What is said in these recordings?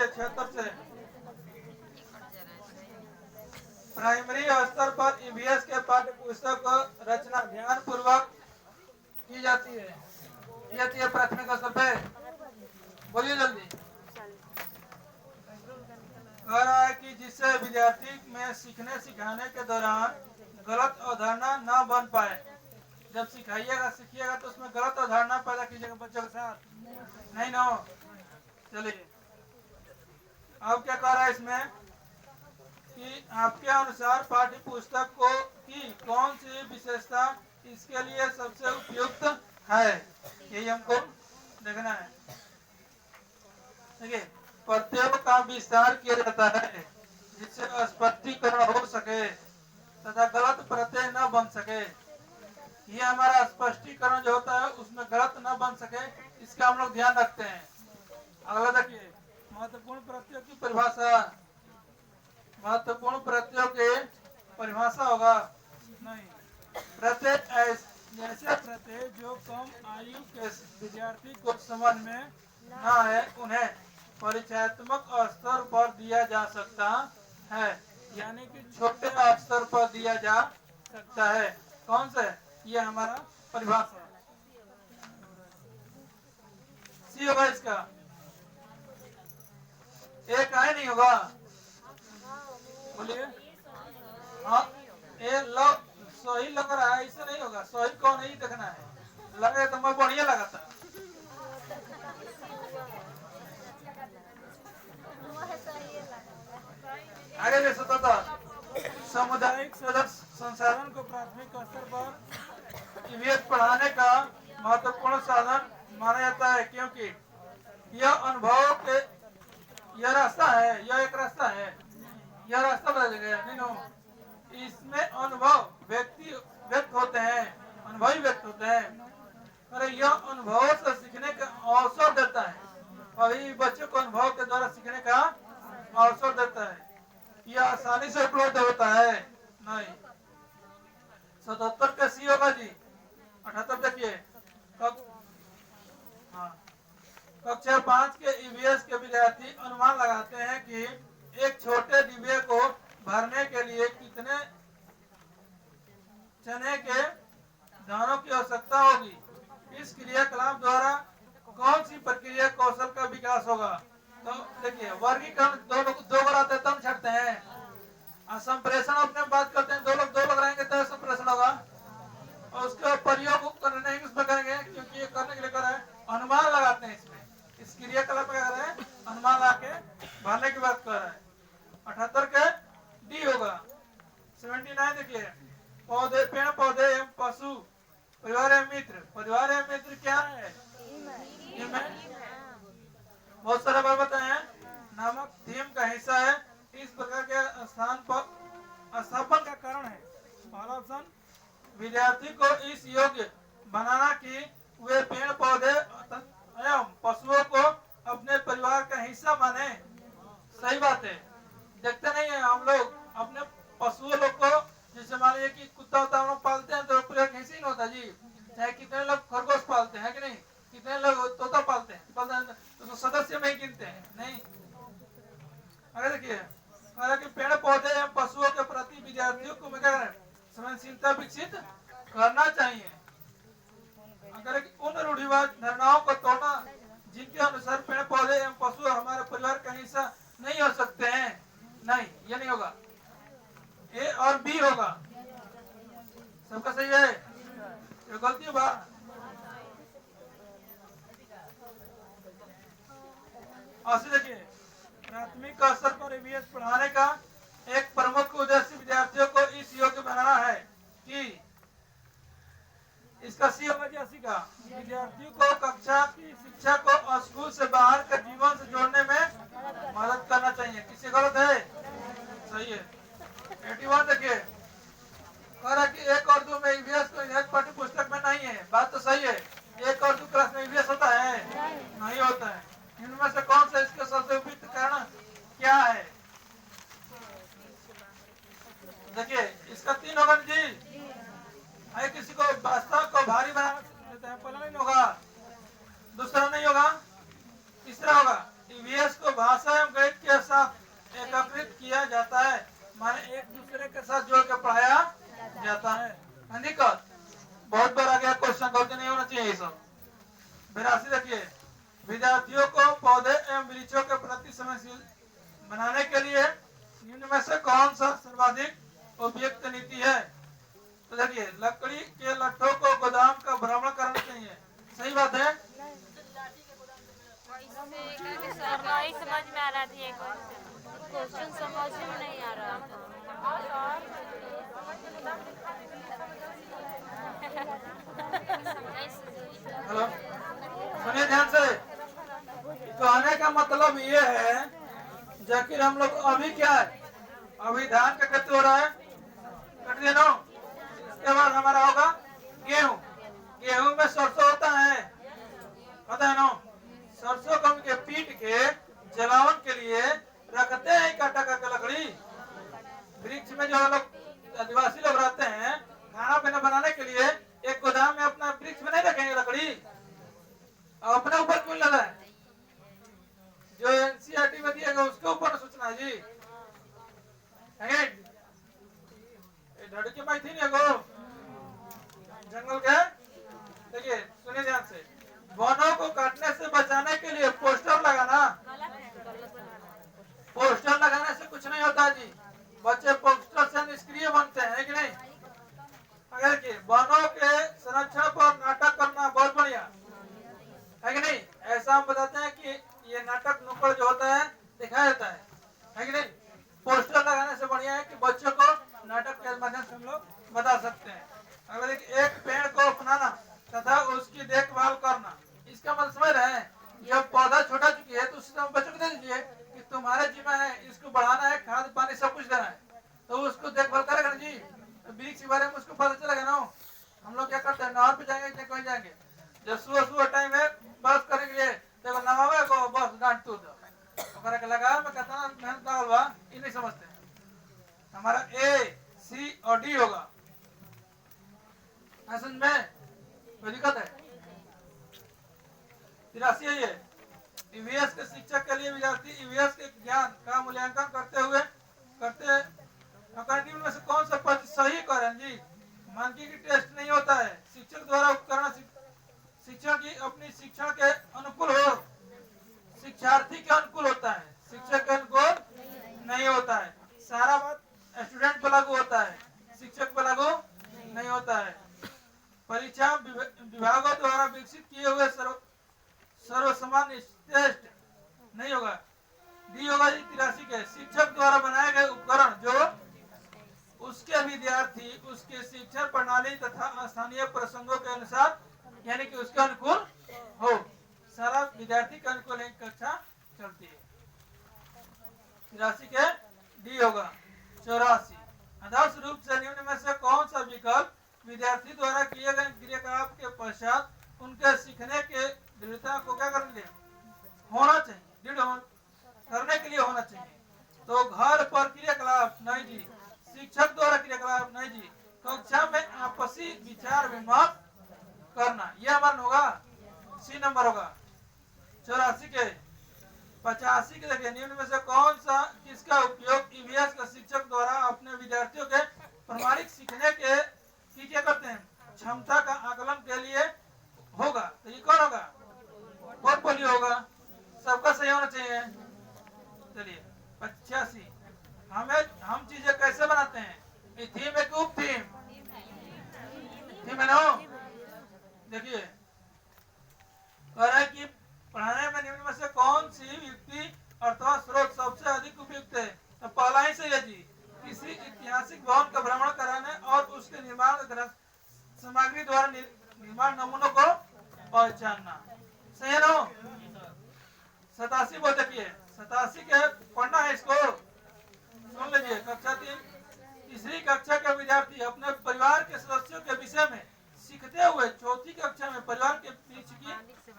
76 से प्राइमरी स्तर पर ईवीएस के पाठ्य पुस्तक रचना ध्यान पूर्वक की जाती है प्राथमिक स्तर पे। बोलिए जल्दी। कह रहा है कि जिससे विद्यार्थी में सीखने सिखाने के दौरान गलत अवधारणा न बन पाए। जब सीखिएगा तो उसमें गलत अवधारणा पैदा कीजिएगा बच्चों के साथ, नहीं ना। चलिए अब क्या कह रहा है इसमें कि आपके अनुसार पाठ्य पुस्तक को की कौन सी विशेषता इसके लिए सबसे उपयुक्त है, यही हमको देखना है। देखिए, प्रत्ययों का विस्तार किया जाता है जिससे स्पष्टीकरण हो सके तथा गलत प्रत्यय न बन सके। ये हमारा स्पष्टीकरण जो होता है उसमें गलत न बन सके, इसका हम लोग ध्यान रखते हैं। अगला देखिए, महत्वपूर्ण प्रत्ययों की परिभाषा। महत्वपूर्ण प्रत्ययों के परिभाषा होगा नहीं। प्रत्यय ऐसे प्रत्यय जो कम आयु के विद्यार्थी को समझ में न आए उन्हें परिचयात्मक स्तर पर दिया जा सकता है, यानी कि छोटे स्तर पर दिया जा सकता है। कौन से? ये हमारा परिभाषा सी होगा इसका। एक है नहीं होगा, बोलिए। हाँ, ये लो सही लग रहा है, ऐसे नहीं होगा। सही कौन नहीं देखना है, लगे तो मैं बढ़िया लगा था। आगे देख सकता था। सामुदायिक सदस्य संसाधन को प्राथमिक स्तर पर ईवीएस पढ़ाने का महत्वपूर्ण साधन माना जाता है, क्योंकि यह अनुभव के यह रास्ता है, यह एक रास्ता है, यह रास्ता बदल गया नहीं नो। इसमें अनुभव व्यक्त होते हैं, अनुभवी व्यक्त होते हैं। अरे यह अनुभव से सीखने का अवसर देता है, अभी बच्चों को अनुभव के द्वारा सीखने का अवसर देता है। यह आसानी से उपलब्ध होता है नहीं। 77 का सी होगा जी। 78 देखिए, कक्षा 5 के ईवीएस के विद्यार्थी अनुमान लगाते हैं कि एक छोटे डिब्बे को भरने के लिए कितने चने के दानों की आवश्यकता होगी। इस क्रियाकलाप द्वारा कौन सी प्रक्रिया कौशल का विकास होगा। तो देखिए, वर्गीकरण दो कराते तब छटते हैं। संप्रेषण अपने बात करते हैं, दो लोग रहेंगे तो संप्रेषण होगा। और उसके प्रयोग करने नहीं उसमें करेंगे, क्योंकि ये करने के लिए कर रहे हैं अनुमान लगाते हैं। इसमें इस क्रियाकलाप क्या कर रहे हैं, अनुमान लगा के भरने की बात कर रहे हैं। 78 के डी होगा। 79 देखिए, पौधे पेड़ पौधे एवं पशु परिवार एवं मित्र। परिवार एवं मित्र क्या है, बहुत सारा बार बताए हैं, नामक थीम का हिस्सा है। इस प्रकार के स्थान पर स्थापन का कारण है। पहला ऑप्शन, विद्यार्थी को इस योग्य बनाना कि वे पेड़ पौधे एवं पशुओं को अपने परिवार का हिस्सा माने। सही बात है। देखते नहीं है हम लोग अपने पशुओं लोग को, जैसे मान लीजिए कि कुत्ता होता हम लोग पालते हैं तो परिवार का हिस्सा ही नहीं होता जी। चाहे कितने लोग खरगोश पालते हैं कि नहीं, कितने लोग तोता पालते हैं तो सदस्य में ही गिनते हैं नहीं। अगर देखिए, कि पेड़ पौधे एवं पशुओं के प्रति विद्यार्थियों को संवेदनशीलता विकसित करना चाहिए। अगर उन रूढ़िवाद धारणाओं को तोड़ना जिनके अनुसार पेड़ पौधे एवं पशु हमारे परिवार का हिस्सा नहीं हो सकते हैं, नहीं, ये नहीं होगा। ए और बी होगा। सबका सही है, ये गलती बा। और देखिए, प्राथमिक स्तर पर ईवीएस पढ़ाने का एक प्रमुख उद्देश्य विद्यार्थियों को इस योग्य बनाना है कि इसका सी होगा जी 80 का, विद्यार्थियों को कक्षा की शिक्षा को स्कूल से बाहर के जीवन से जोड़ने में मदद करना चाहिए। किसी गलत है, सही है। 81 देखिए, कह रहा कि एक और दो में ईवीएस को पाठ्य पुस्तक में नहीं है। बात तो सही है, एक और दो क्लास में ईवीएस होता है, नहीं होता है। इनमें से कौन सा इसके सबसे उपयुक्त कारण क्या है। देखिए, इसका 3 होगा जी। है किसी को वास्तव को भारी बना देता है, पहला नहीं होगा, दूसरा नहीं होगा, तीसरा होगा ईवीएस को समयशील बनाने के लिए निम्न में से कौन सा सर्वाधिक उपयुक्त नीति है? तो देखिए, लकड़ी के लट्ठों को गोदाम का भ्रमण करना चाहिए। सही बात है। सर नहीं समझ में आ रहा थी, क्वेश्चन समझ में नहीं आ रहा था। हेलो, सुनिए ध्यान से। कहने का मतलब ये है, जाकिर हम लोग अभी क्या है, अभी धान का खेती हो रहा है, कट दिया ना। इसके बाद हमारा होगा गेहूं। गेहूं में सरसों होता है, पता है ना। सरसों को के पीट के जलावन के लिए रखते हैं काटा का लकड़ी। वृक्ष में जो लोग आदिवासी लोग रहते हैं, खाना पीना बनाने के लिए एक गोदाम में अपना वृक्ष में नहीं रखेंगे लकड़ी, अपने ऊपर क्यों लगा है? जो एनसीईआरटी में दिया गया उसके ऊपर सोचना है जी। ढड़के में थी नहीं गो जंगल के। देखिए सुनिए ध्यान से, वनों को काटने से बचाने के लिए पोस्टर लगाना। पोस्टर लगाने से कुछ नहीं होता जी, बच्चे पोस्टर से निष्क्रिय बनते हैं कि नहीं। अगर कि वनों के संरक्षण पर नाटक करना बहुत बढ़िया है कि नहीं। ऐसा हम बताते हैं कि ये नाटक नुक्कड़ जो होता है दिखाया जाता है कि नहीं। पोस्टर लगाने से बढ़िया है कि बच्चों को नाटक के माध्यम से हम लोग बता सकते हैं। अगर एक पेड़ को अपनाना तथा उसकी देखभाल करना, इसका मतलब समझ रहे हैं। जब पौधा छोटा चुकी है तो उससे बच्चों को दे दीजिए कि तुम्हारे जिम्मा है, इसको बढ़ाना है, खाद पानी सब कुछ देना है, तो उसको देखभाल करेगा जी। तो वृक्ष के बारे में उसको पता चलेगा ना। हम लोग क्या करते हैं, नहर पे जाएंगे कहीं जाएंगे, जब सुबह सुबह टाइम है बस करेंगे तो नवावे को बस डांट तू दो के लगा में कितना मेहनत लागल बा, ये नहीं समझते। हमारा ए सी और डी होगा, समझ में कोई दिक्कत है? 83 है ये। ईवीएस के शिक्षक के लिए विद्यार्थी ईवीएस के ज्ञान का मूल्यांकन करते अकॉर्डिंग में से कौन सा पद सही करें जी। मानकीकृत टेस्ट नहीं होता है, शिक्षक द्वारा उपकरण शिक्षक की अपनी शिक्षण के अनुकूल हो, शिक्षार्थी के अनुकूल होता है, शिक्षक के अनुकूल नहीं होता है। सारा बात स्टूडेंट पर लागू होता है, शिक्षक पर लागू नहीं होता है। परीक्षा विभागों द्वारा विकसित किए हुए सर्वसामान्य टेस्ट नहीं होगा। डी होगा जी 83 के, शिक्षक द्वारा बनाए गए उपकरण जो उसके विद्यार्थी उसके शिक्षण प्रणाली तथा स्थानीय प्रसंगों के अनुसार यानी कि उसके अनुकूल हो। सारा विद्यार्थी के अनुकूल एक कक्षा चलती है। 83 के डी होगा। 84 आदर्श रूप से निम्न में से कौन सा विकल्प विद्यार्थी द्वारा किए गए क्रियाकलाप के पश्चात उनके सीखने के दृढ़ता को क्या करने होना चाहिए, दृढ़ करने के लिए होना चाहिए। तो घर पर क्रियाकलाप नहीं जी, शिक्षक द्वारा क्रियाकलाप नहीं जी, कक्षा में आपसी विचार विमर्श करना, यह हमारा होगा सी नंबर होगा। 84 के 85 के देखिए, निम्न में से कौन सा किसका उपयोग ईवीएस का शिक्षक द्वारा अपने विद्यार्थियों के प्रमाणिक सीखने के की क्या करते हैं क्षमता का आकलन के लिए होगा। तो ये कौन होगा? पोर्टफोलियो होगा। सबका सही होना चाहिए। चलिए 85 हम चीजें कैसे बनाते हैं, थीम एक उप थीम थीम है ना। देखिए कह रहा है कि पढ़ाने में निम्न में से कौन सी युक्ति अथवा स्रोत सबसे अधिक उपयुक्त है। तो पहला ही सही है जी, किसी ऐतिहासिक भवन का भ्रमण कराने और उसके निर्माण सामग्री द्वारा निर्माण नमूनों को पहचानना, सही है ना। 87 बोल देखिए, 87 के पढ़ना है, इसको सुन लीजिए। कक्षा 3 कक्षा के विद्यार्थी अपने परिवार के सदस्यों के विषय में सीखते हुए चौथी कक्षा में परिवार के बीच की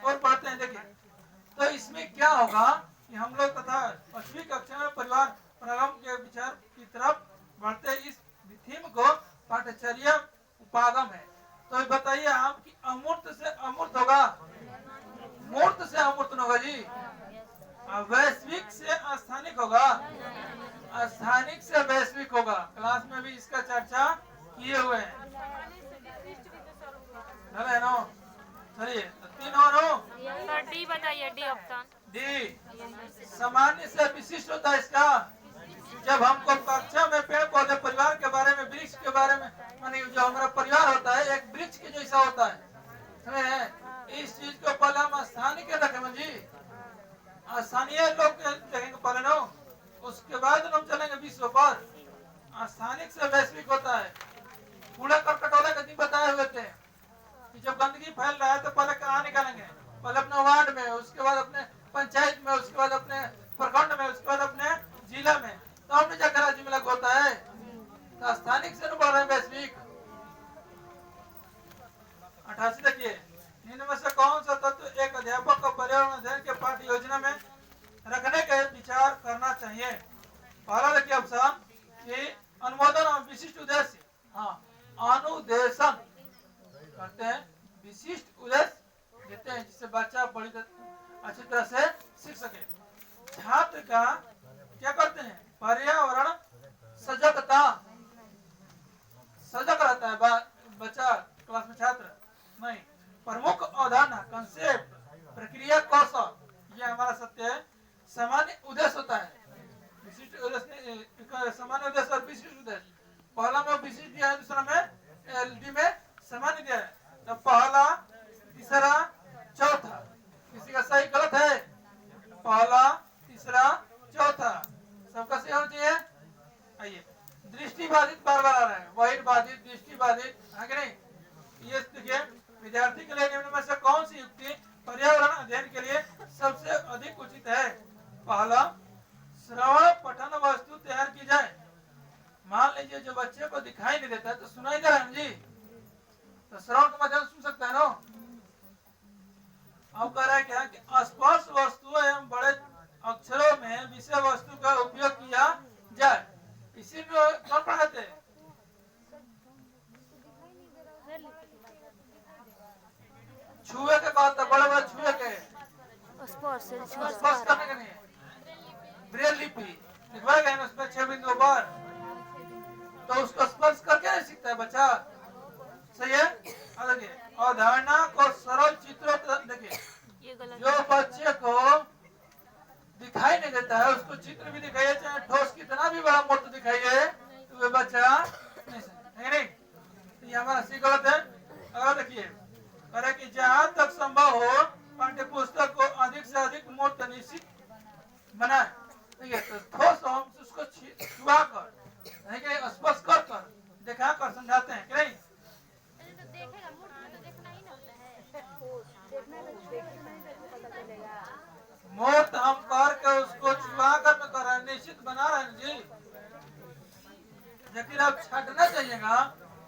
और पढ़ते हैं। देखिए तो इसमें क्या होगा कि हम लोग तथा 8वीं कक्षा में परिवार प्रारंभ के विचार की तरफ बढ़ते। इस थीम को पाठ्यचर्या उपागम है। तो बताइए आप कि अमूर्त से अमूर्त होगा, मूर्त से अमूर्त होगा जी, वैश्विक से स्थानिक होगा, स्थानिक से वैश्विक होगा। क्लास में भी इसका चर्चा किए हुए हैं, है ना। चलिए 3 और हो। डी बताइए, डी ऑप्शन डी सामान्य से विशिष्ट होता है इसका। जब हमको कक्षा में पेड़ पौधे परिवार के बारे में, वृक्ष के बारे में, मानी जो हमारा परिवार होता है एक वृक्ष के जैसा होता है, समझ रहे हैं? इस चीज को पहले हम स्थानीय के रखें जी, स्थानीय लोग देखेंगे पहले ना, उसके बाद हम चलेंगे विश्व पर। स्थानिक से वैश्विक होता है। कूड़ा करकट वाले कभी बताए हुए थे कि जब गंदगी फैल रहा है तो पहले कहाँ निकालेंगे, पहले अपने वार्ड में, उसके बाद अपने पंचायत में, उसके बाद अपने प्रखंड में, उसके बाद अपने जिला में, तो हमने जाकर राज्य में लग होता है। तो स्थानिक से बढ़ रहे हैं वैश्विक। 88 देखिए, निम्न में से कौन सा तत्व एक अध्यापक को पर्यावरण अध्ययन के पाठ्य योजना में रखने के विचार करना चाहिए? पहला देखिए ऑप्शन कि अनुमोदन और विशिष्ट उद्देश्य। हाँ, अनुदेशन करते हैं, विशिष्ट उद्देश्य देते हैं जिससे बच्चा बड़ी अच्छी तरह से सीख सके। छात्र का क्या करते हैं, पर्यावरण सजगता, सजग रहता है बच्चा क्लास में, छात्र नहीं। प्रमुख अवधारणा, कंसेप्ट, प्रक्रिया, कौशल, ये हमारा सत्य है। सामान्य उद्देश्य होता है, विशिष्ट उद्देश्य, सामान्य उद्देश्य और विशिष्ट उद्देश्य। पहला में विशिष्ट दिया है, दूसरा में एलडी में सामान्य दिया है। तो पहला, तीसरा, चौथा, किसी का सही गलत है? पहला, तीसरा, चौथा, सबका सही होना चाहिए। आइए, दृष्टिबाधित बार बार आ रहा है, वही बाधित, दृष्टिबाधित, है कि नहीं? ये देखिए, विद्यार्थी के लिए निम्न में से कौन सी युक्ति पर्यावरण अध्ययन के लिए सबसे अधिक उचित है? पहला, श्रवण पठन वस्तु तैयार की जाए। मान लीजिए जो बच्चे को दिखाई नहीं देता है तो सुनाई दे रहा है जी, तो श्रवण के माध्यम से सुन सकता है ना। अब कह रहा है क्या कि स्पर्श वस्तु एवं बड़े अक्षरों में विषय वस्तु का उपयोग किया जाए। इसी में कौन पढ़ाते हैं? छुए के कहता, बड़े बड़े छुए के, स्पर्श करने के नहीं, ब्रेल लिपि लिखवाएगा ना उसमें 6 बिंदुओं पर, तो उसको स्पर्श करके नहीं सीखता है बच्चा, सही है? देखिए, अवधारणा को सरल चित्रों, देखिए जो बच्चे को दिखाई नहीं देता है उसको चित्र भी दिखाइए, चाहे ठोस कितना भी बड़ा मूर्ति दिखाइए, तो वे बच्चा नहीं समझेगा, नहीं? तो ये हमारा सी गलत है। अगर देखिए करे कि जहाँ तक संभव हो पाठ्य पुस्तक को अधिक से अधिक मूर्त निश्चित बनाए, ठीक है? तो ठोस हम उसको छुआ कर, नहीं कि स्पर्श कर कर, दिखा कर समझाते हैं कि नहीं? मूर्त हम करके उसको छुआ कर में कर रहे हैं, निश्चित बना रहे हैं जी। लेकिन अब छाटना चाहिएगा,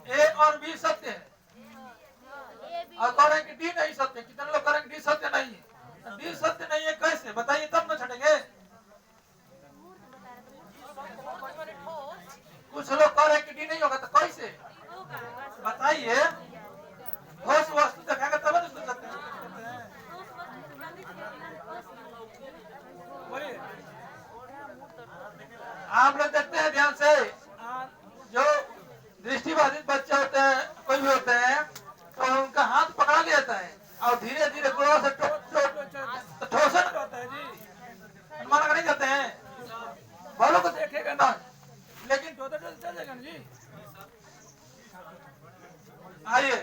ए और बी सत्य है, और कह रहे हैं कि डी नहीं सत्य। कितने लोग कह रहे हैं कि डी सत्य नहीं है? डी सत्य नहीं है कैसे बताइए, तब न छटेंगे। कुछ लोग कह रहे हैं कि डी नहीं होगा, तो कैसे बताइए? ठोस वस्तु दिखाएगा तब न सुन सकते हैं। आप लोग देखते हैं ध्यान से, जो दृष्टिबाधित बच्चे होते हैं, कोई भी होते हैं, तो उनका हाथ पकड़ा लिया जाता है और धीरे धीरे गोड़ों से ठोसन करता है जी, अनुमान नहीं करते हैं। बालों को देखेगा ना, लेकिन चल जाएगा ना जी। आइए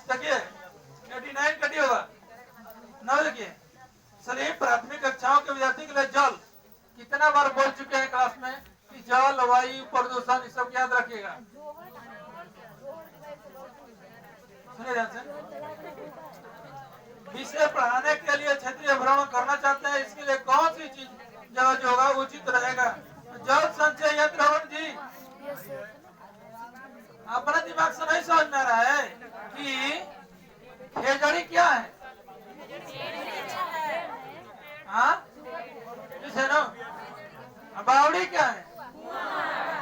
देखिए, 89 कटी होगा ना। देखिए, सभी प्राथमिक कक्षाओं के विद्यार्थी के लिए जल, कितना बार बोल चुके हैं क्लास में कि जल, वायु प्रदूषण, ये सब याद रखिएगा। सुनिए ध्यान से, विषय पढ़ाने के लिए क्षेत्रीय भ्रमण करना चाहते हैं, इसके लिए कौन सी चीज जो होगा उचित रहेगा? जल संचय यंत्र हवन जी, अपने दिमाग से नहीं समझ में आ रहा है कि खेजड़ी क्या है? हाँ है ना। बावड़ी क्या है?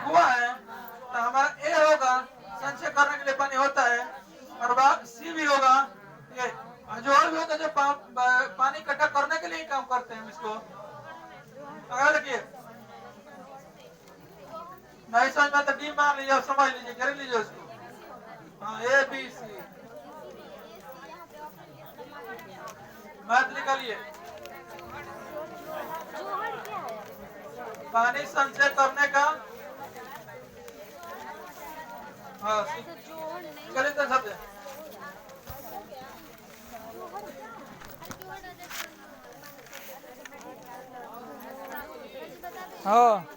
कुआं है। तो हमारा ए होगा संचय करने के लिए पानी होता है, और सी भी होगा, ये जो और भी होता है जो पानी इकट्ठा करने के लिए काम करते हैं इसको। अगर देखिए नहीं समझ में तो डी मान लीजिए, समझ लीजिए, कर लीजिए उसको। हाँ, ए बी सी मैथ निकालिए। पानी संचय करने का हाँ चलिए तो सब हाँ